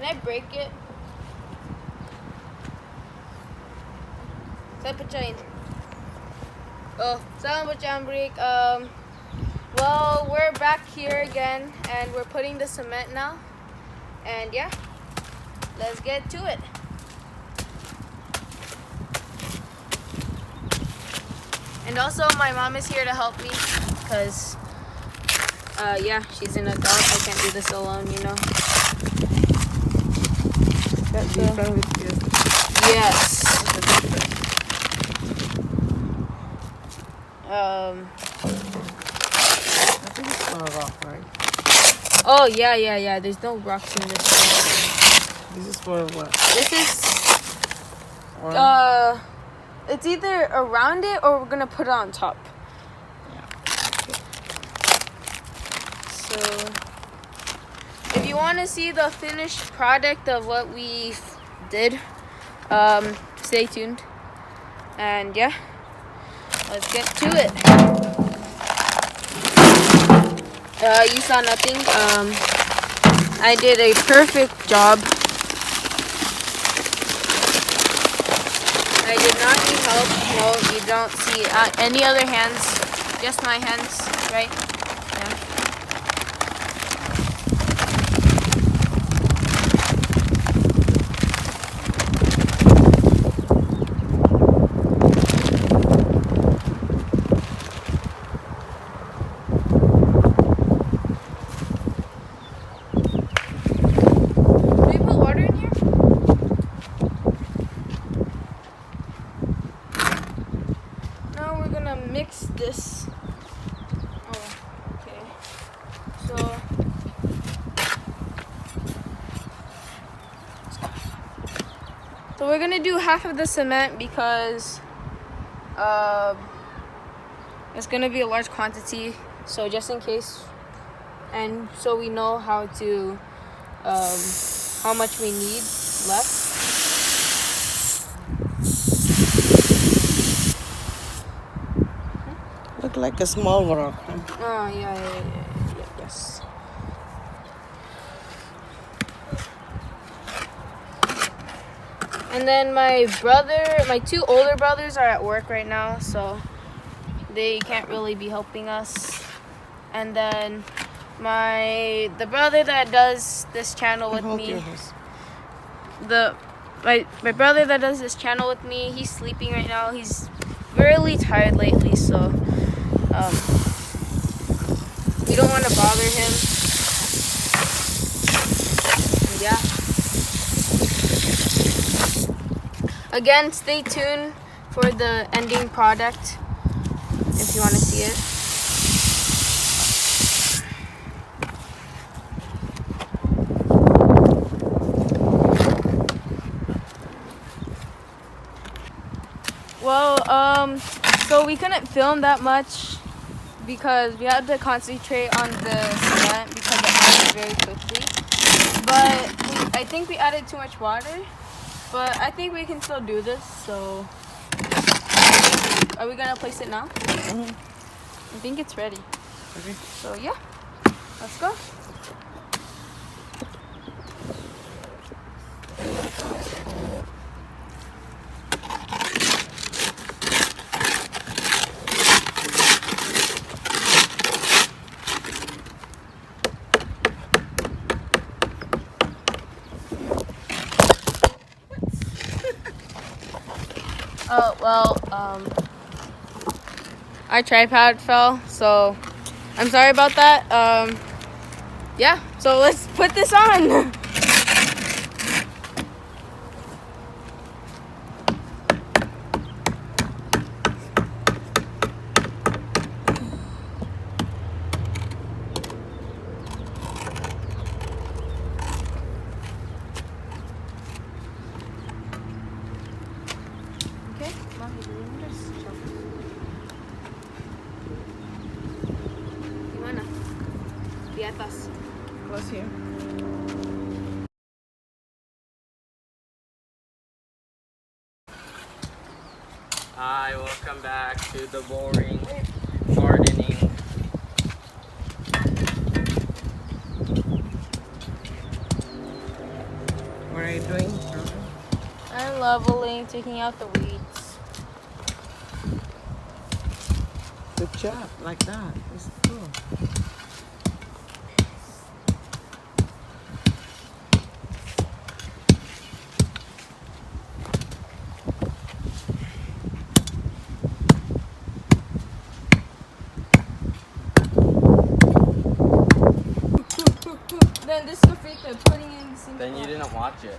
Can I break it? Saan pecahin? Oh, salam Bocah Amrik. Well, we're back here again, and we're putting the cement now. And yeah, let's get to it. And also, my mom is here to help me, because, yeah, she's an adult. I can't do this alone, you know. Yes. I think it's not a rock, right? Oh, yeah. There's no rocks in this. This is for what? This is, Or? it's either around it or we're gonna put it on top. Yeah. So, if you want to see the finished product of what we did, stay tuned. And yeah, let's get to it. You saw nothing. I did a perfect job. I did not need help. No, you don't see any other hands. Just my hands, right? Yeah. Mix this. Oh, okay. So we're gonna do half of the cement because it's gonna be a large quantity. So just in case, and so we know how to how much we need left. Look like a small rock. Huh? Oh, yes. And then my two older brothers are at work right now, so they can't really be helping us. And then the brother that does this channel with me, my brother that does this channel with me, he's sleeping right now. He's really tired lately, so we don't want to bother him. Yeah. Again, stay tuned for the ending product if you want to see it. Well, so we couldn't film that much because we had to concentrate on the cement because it happened very quickly. But I think we added too much water. But I think we can still do this. So, are we gonna place it now? Mm-hmm. I think it's ready. Okay. So yeah, let's go. Oh, well, our tripod fell, so I'm sorry about that. Yeah, so let's put this on. Okay, Mommy, do you want to show? Gimana? Di atas. Close here. Hi, welcome back to the boring gardening. leveling, taking out the weeds. Good job, like that. It's cool. Then this is freak they're putting in the same Then you spot. didn't watch it.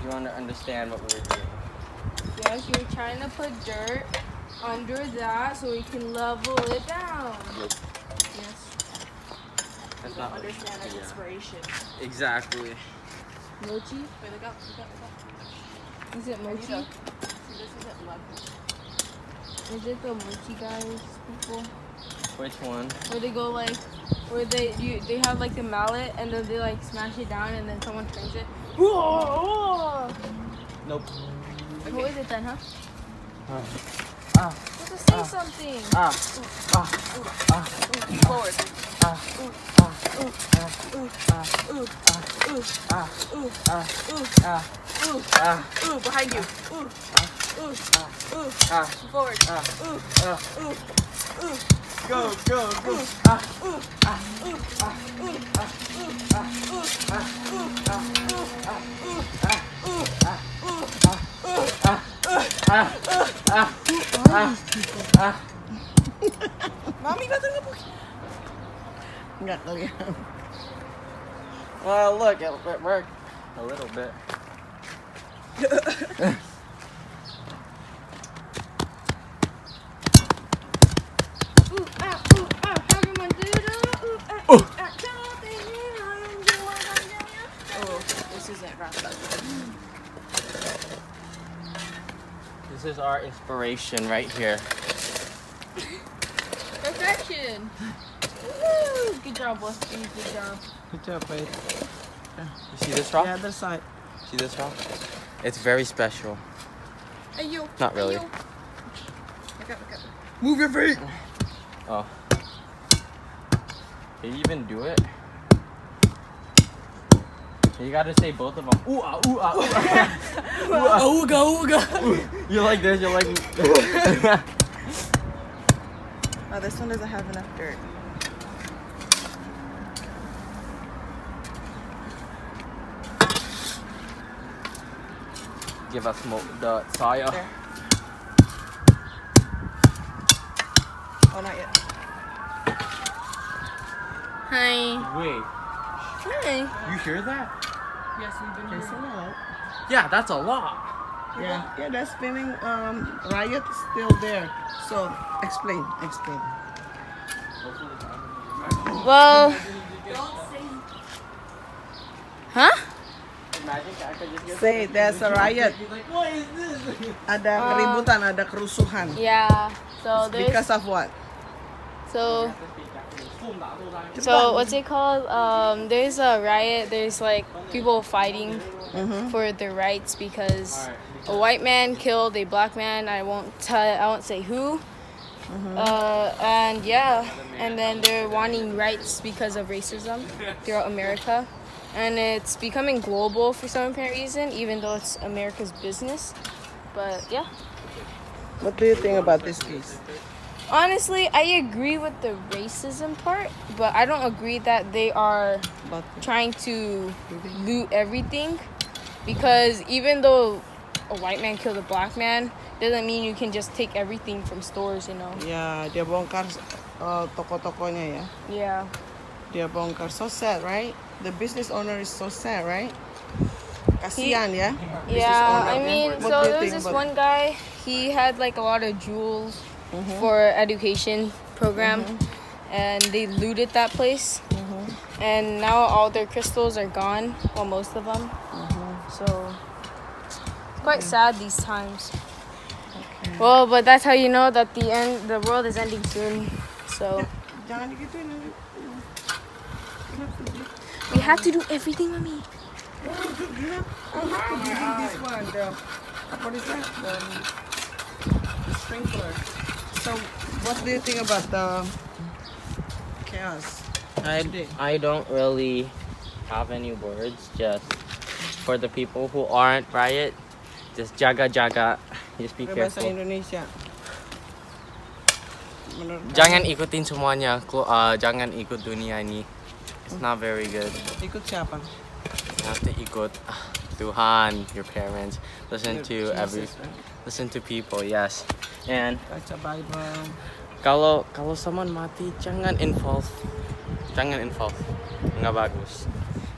You want to understand what we were doing. Yes, you're trying to put dirt under that so we can level it down. Nope. Yes. That's You not don't understand what- our yeah. inspiration. Exactly. Mochi? Wait, look up. Is it mochi? See, this isn't love. Is it the mochi guys people? Which one? Where they go like, where they have like the mallet and then they like smash it down and then someone turns it. Whoa! Nope. What is it then, huh? Ah. Just say something. Forward. Ooh, behind you. Forward. Go, go, go. Mami, ba't nga po? Nggak kelihatan. Well, look, it worked a little bit. Oh, this isn't wrapped up. This is our inspiration right here. Perfection. Woo! Good job, Westy. Good job. Good job, babe. You see this rock? The other side. See this rock? It's very special. Hey, you. Not really. Look up, look up. Move your feet. Oh. Can you even do it? You gotta say both of them. Ooh, ah, ooh, ah, ooh, ah. Ooga, ooga. You're like this, you're like. Oh, this one doesn't have enough dirt. Give us the soil. There. Oh, not yet. Hi. Wait, Hi. you hear that? Yes, we've been It's a here. lot. Yeah, that's a lot. Yeah, yeah, that spinning riot is still there. So explain. Well. Huh? Imagine I could just get. Say there's a riot. He's like, what is this? Ada keributan, ada kerusuhan. Yeah. So there's. Because of what? So what's it called? There's a riot. There's like people fighting for their rights because a white man killed a black man. I won't say who. And yeah, and then they're wanting rights because of racism throughout America, and it's becoming global for some apparent reason, even though it's America's business. But yeah. What do you think about this case? Honestly, I agree with the racism part, but I don't agree that they are About trying to loot everything, because even though a white man killed a black man, doesn't mean you can just take everything from stores, you know. yeah, dia bongkar toko-tokonya ya. Yeah. Dia bongkar. So sad, right? The business owner is so sad, right? Kasian ya. Yeah, I owner. mean, What so do you there was think this about- one guy, he had like a lot of jewels for education program, and they looted that place, and now all their crystals are gone, well, most of them. So it's quite sad these times. Well, but that's how you know that the world is ending soon. So Jangan digituin. we have to do everything, mommy. This one, what is that? The sprinkler. So, what do you think about the chaos? I don't really have any words. Just for the people who aren't riot, Just jaga. Just be Bahasa careful. Indonesia. Menurut Jangan ikutin semuanya. Jangan ikut dunia ini. It's not very good. kamu, ikut siapa? You have to ikut Tuhan, your parents. Listen to Jesus, right? listen to people. Yes. And Baca Bible. kalau someone mati, jangan involve. Nggak bagus.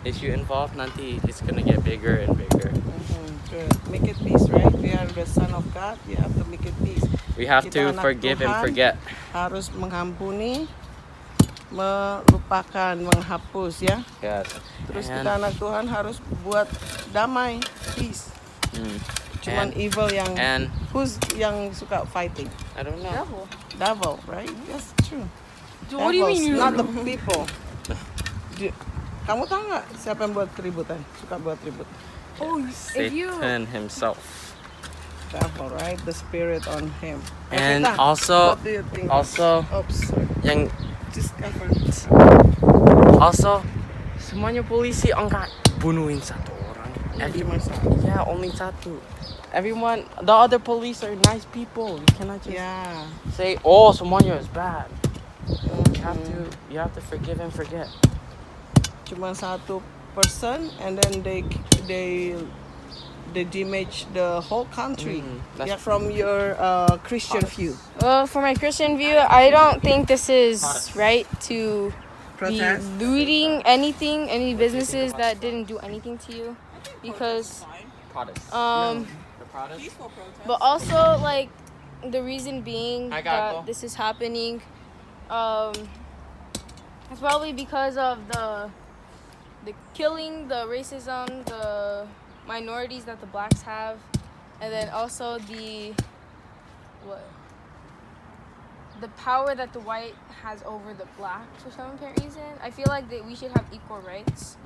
If you involve, nanti it's gonna get bigger and bigger. Good. Make it peace, right? We are the son of God. You have to make it peace. We have Kita to anak forgive and Tuhan, forget. Harus mengampuni, melupakan, menghapus ya. Yes. Terus And- kita anak Tuhan harus buat damai, peace. Cuman And- evil and- who's yang suka fighting? I don't know. Devil. Devil, right? That's true. What do you Devils, mean you not the people. Kamu tahu nggak siapa yang buat keributan? Suka buat ribut. Oh, if you Satan himself. Devil, right? The spirit on him. And Evita, also- what do you think? Also, Oops, sorry. yang Just cover. also semuanya polisi angkat bunuhin satu orang. Cuma satu. Yeah, only satu. Everyone, the other police are nice people. You cannot just Yeah. say, oh, semuanya is bad. You have to forgive and forget. Cuma satu person, and then they damage the whole country. That's Yeah, from your Christian view. well, for my Christian view, I don't think this is right to be Protest. looting anything, any businesses that didn't do anything to you, because The Protestants? Peaceful protest. but also like the reason being I gotta that go. this is happening, it's probably because of the killing, the racism, the minorities that the blacks have, and then also the power that the white has over the black for some apparent reason. I feel like that we should have equal rights.